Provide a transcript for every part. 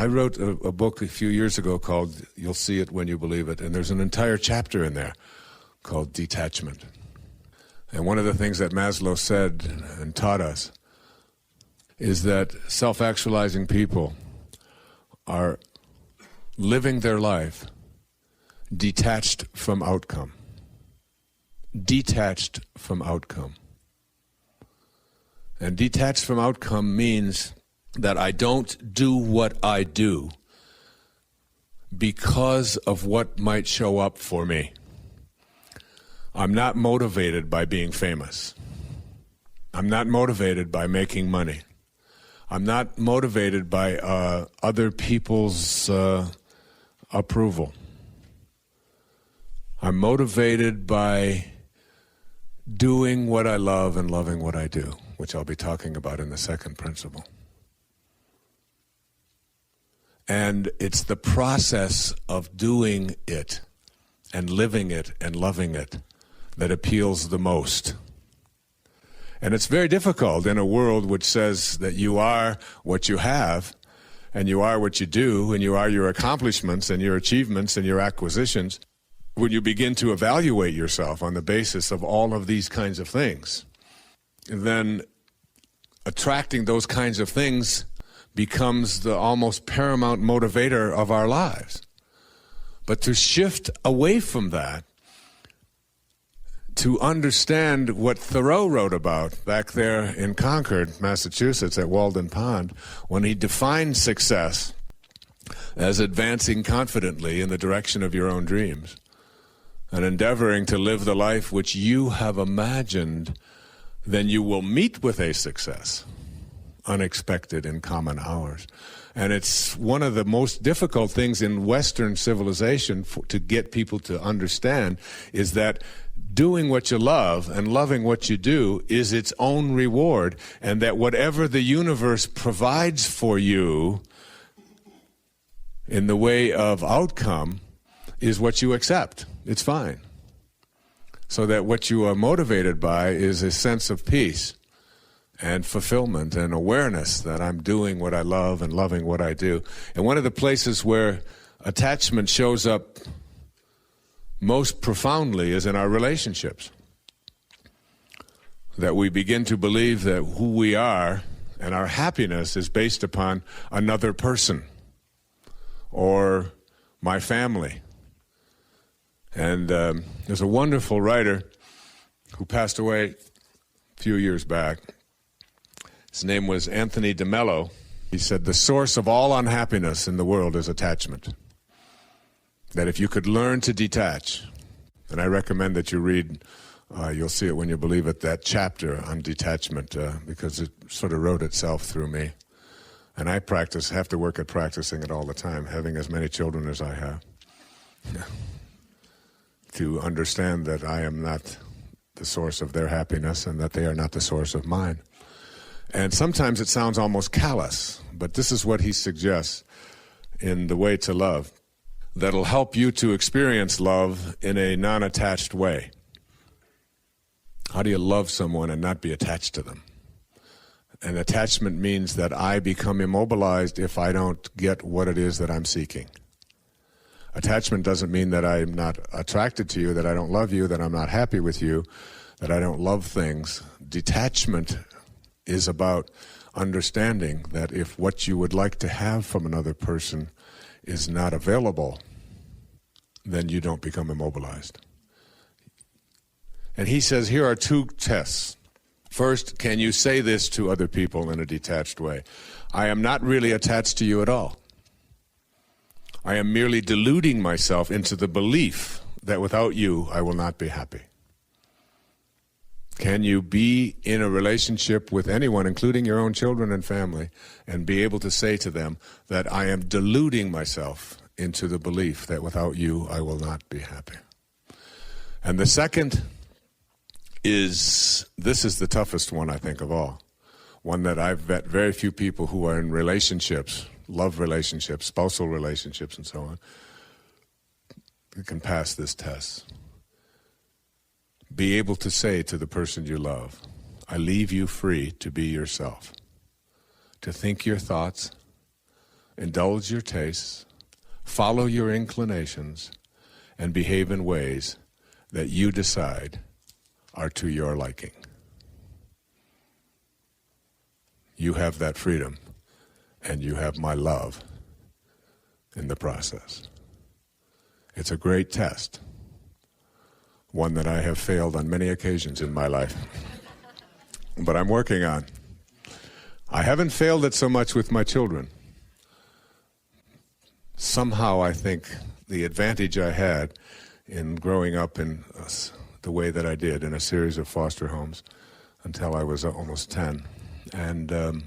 I wrote a book a few years ago called You'll See It When You Believe It, and there's an entire chapter in there called Detachment. And one of the things that Maslow said and taught us is that self-actualizing people are living their life detached from outcome. Detached from outcome. And detached from outcome means that I don't do what I do because of what might show up for me. I'm not motivated by being famous. I'm not motivated by making money. I'm not motivated by other people's approval. I'm motivated by doing what I love and loving what I do, which I'll be talking about in the second principle. And it's the process of doing it and living it and loving it that appeals the most. And it's very difficult in a world which says that you are what you have, and you are what you do, and you are your accomplishments and your achievements and your acquisitions. When you begin to evaluate yourself on the basis of all of these kinds of things, then attracting those kinds of things becomes the almost paramount motivator of our lives. But to shift away from that, to understand what Thoreau wrote about back there in Concord, Massachusetts, at Walden Pond, when he defined success as advancing confidently in the direction of your own dreams and endeavoring to live the life which you have imagined, then you will meet with a success, unexpected in common hours. And it's one of the most difficult things in Western civilization to get people to understand is that doing what you love and loving what you do is its own reward, and that whatever the universe provides for you in the way of outcome is what you accept. It's fine. So that what you are motivated by is a sense of peace and fulfillment and awareness that I'm doing what I love and loving what I do. And one of the places where attachment shows up most profoundly is in our relationships. That we begin to believe that who we are and our happiness is based upon another person or my family. And there's a wonderful writer who passed away a few years back. His name was Anthony DeMello. He said, the source of all unhappiness in the world is attachment. That if you could learn to detach, and I recommend that you read, You'll See It When You Believe It, that chapter on detachment, because it sort of wrote itself through me. And I have to work at practicing it all the time, having as many children as I have, to understand that I am not the source of their happiness and that they are not the source of mine. And sometimes it sounds almost callous, but this is what he suggests in The Way to Love that'll help you to experience love in a non-attached way. How do you love someone and not be attached to them? And attachment means that I become immobilized if I don't get what it is that I'm seeking. Attachment doesn't mean that I'm not attracted to you, that I don't love you, that I'm not happy with you, that I don't love things. Detachment is about understanding that if what you would like to have from another person is not available, then you don't become immobilized. And he says here are two tests. First, can you say this to other people in a detached way? I am not really attached to you at all. I am merely deluding myself into the belief that without you, I will not be happy. Can you be in a relationship with anyone, including your own children and family, and be able to say to them that I am deluding myself into the belief that without you, I will not be happy? And the second is, this is the toughest one, I think, of all. One that I've met very few people who are in relationships, love relationships, spousal relationships, and so on, who can pass this test. Be able to say to the person you love, I leave you free to be yourself, to think your thoughts, indulge your tastes, follow your inclinations, and behave in ways that you decide are to your liking. You have that freedom, and you have my love in the process. It's a great test, one that I have failed on many occasions in my life, but I'm working on. I haven't failed it so much with my children. Somehow I think the advantage I had in growing up in the way that I did in a series of foster homes until I was almost 10, and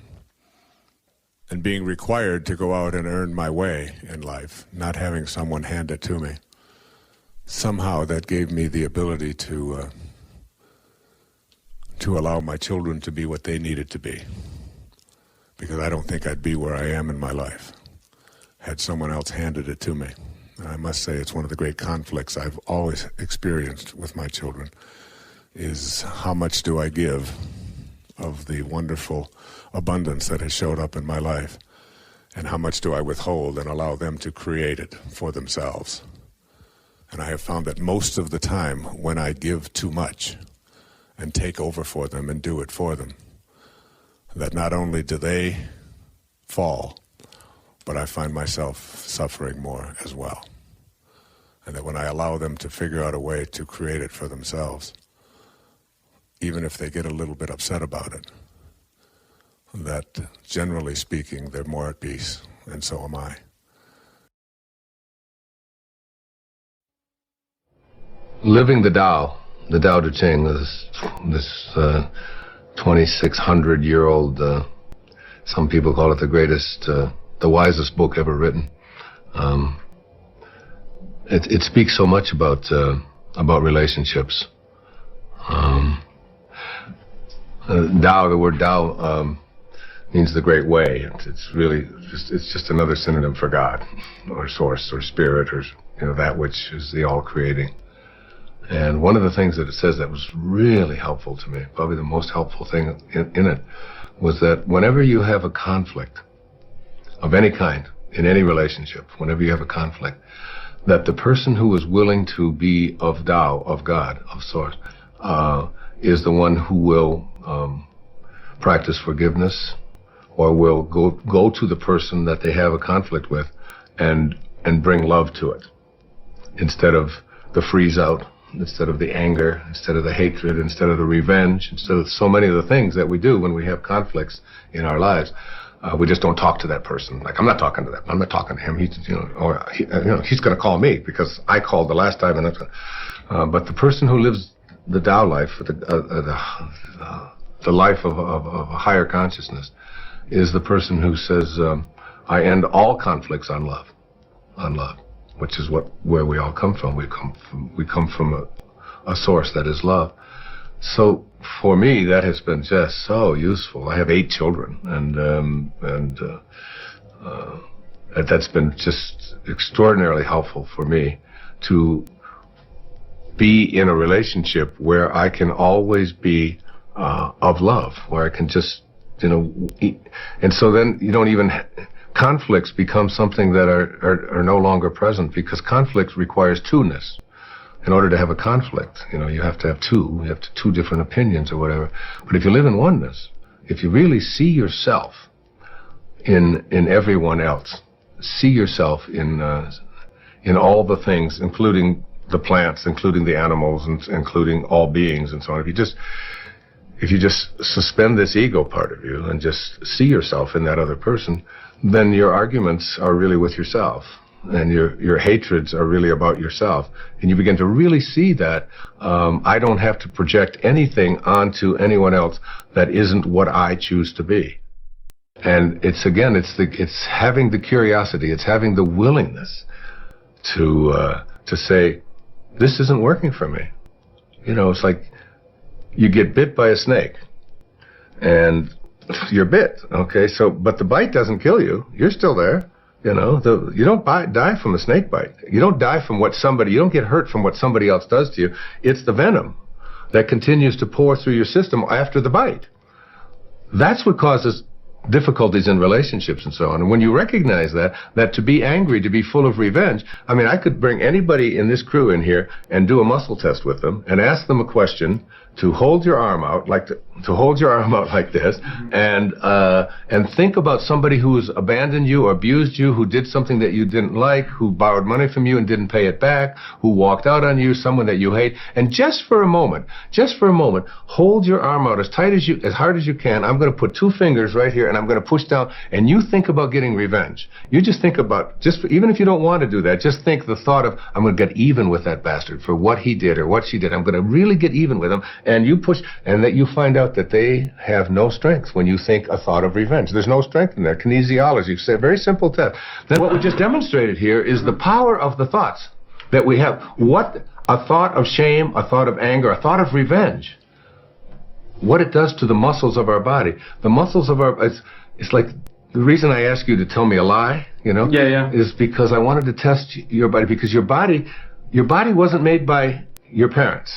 being required to go out and earn my way in life, not having someone hand it to me, somehow that gave me the ability to allow my children to be what they needed to be, because I don't think I'd be where I am in my life had someone else handed it to me. And I must say it's one of the great conflicts I've always experienced with my children, is how much do I give of the wonderful abundance that has showed up in my life, and how much do I withhold and allow them to create it for themselves. And I have found that most of the time when I give too much and take over for them and do it for them, that not only do they fall, but I find myself suffering more as well. And that when I allow them to figure out a way to create it for themselves, even if they get a little bit upset about it, that generally speaking, they're more at peace, and so am I. Living the Tao Te Ching, this 2,600-year-old, some people call it the greatest, the wisest book ever written. It speaks so much about relationships. Tao, the word Tao, means the great way. It's really just another synonym for God, or source, or spirit, or that which is the all-creating. And one of the things that it says that was really helpful to me, probably the most helpful thing in it, was that whenever you have a conflict of any kind, in any relationship, whenever you have a conflict, that the person who is willing to be of Tao, of God, of Source, is the one who will practice forgiveness, or will go to the person that they have a conflict with and bring love to it, instead of the freeze out, instead of the anger, instead of the hatred, instead of the revenge, instead of so many of the things that we do when we have conflicts in our lives. We just don't talk to that person. Like, I'm not talking to that. I'm not talking to him. He's going to call me because I called the last time. But the person who lives the Tao life, the life of a higher consciousness, is the person who says, I end all conflicts on love, which is where we all come from. We come from a source that is love. So for me, that has been just so useful. I have 8 children, and that's been just extraordinarily helpful for me to be in a relationship where I can always be of love, where I can just, and so then you don't even, conflicts become something that are no longer present, because conflict requires two-ness. In order to have a conflict, you have to have two different opinions or whatever. But if you live in oneness, if you really see yourself in everyone else, see yourself in all the things, including the plants, including the animals, and including all beings and so on. If you just suspend this ego part of you and just see yourself in that other person, then your arguments are really with yourself, and your hatreds are really about yourself. And you begin to really see that I don't have to project anything onto anyone else that isn't what I choose to be. And it's having the curiosity, it's having the willingness to say, this isn't working for me. It's like you get bit by a snake, and you're bit, okay? But the bite doesn't kill you. You're still there. You don't die from a snake bite. You don't die from you don't get hurt from what somebody else does to you. It's the venom that continues to pour through your system after the bite. That's what causes difficulties in relationships and so on. And when you recognize that to be angry, to be full of revenge, I mean, I could bring anybody in this crew in here and do a muscle test with them and ask them a question to hold your arm out, like to hold your arm out like this, and think about somebody who's abandoned you or abused you, who did something that you didn't like, who borrowed money from you and didn't pay it back, who walked out on you, someone that you hate. And just for a moment, hold your arm out as tight as you, as hard as you can. I'm going to put 2 fingers right here and I'm going to push down, and you think about getting revenge. You just think about, even if you don't want to do that, just think the thought of, I'm going to get even with that bastard for what he did or what she did. I'm going to really get even with him. And you push, and that you find out that they have no strength when you think a thought of revenge. There's no strength in there. Kinesiology, it's a very simple test. Then what we just demonstrated here is the power of the thoughts that we have. What a thought of shame, a thought of anger, a thought of revenge, what it does to the muscles of our body. The muscles of our, it's like the reason I ask you to tell me a lie, is because I wanted to test your body, because your body wasn't made by your parents.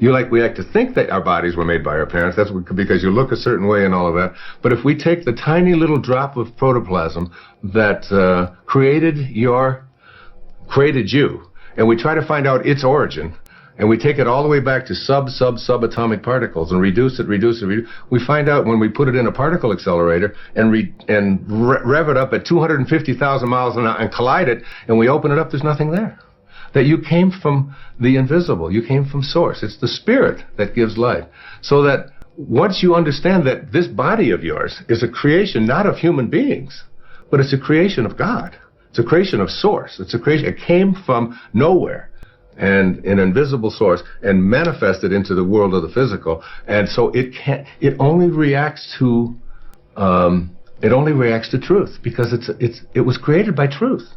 We like to think that our bodies were made by our parents. That's because you look a certain way and all of that. But if we take the tiny little drop of protoplasm that created you, and we try to find out its origin, and we take it all the way back to subatomic particles and reduce it, we find out when we put it in a particle accelerator and rev it up at 250,000 miles an hour and collide it, and we open it up, there's nothing there. That you came from the invisible. You came from source. It's the spirit that gives life. So that once you understand that this body of yours is a creation not of human beings, but it's a creation of God. It's a creation of source. It's a creation. It came from nowhere and an invisible source and manifested into the world of the physical. And so it only reacts to truth, because it was created by truth.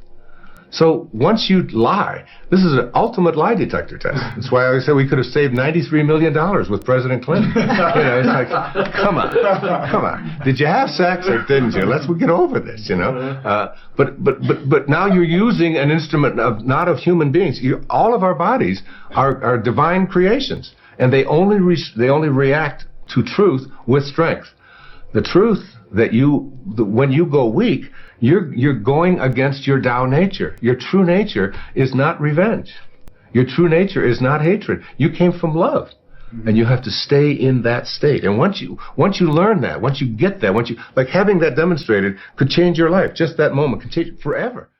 So once you lie, this is an ultimate lie detector test. That's why I always say we could have saved $93 million with President Clinton. It's like, come on. Did you have sex or didn't you? Let's get over this, But now you're using an instrument not of human beings. All of our bodies are divine creations, and they only react to truth with strength. The truth that when you go weak, you're going against your Tao nature. Your true nature is not revenge. Your true nature is not hatred. You came from love, and you have to stay in that state. And once you learn that, once you get that, like having that demonstrated could change your life. Just that moment could change forever.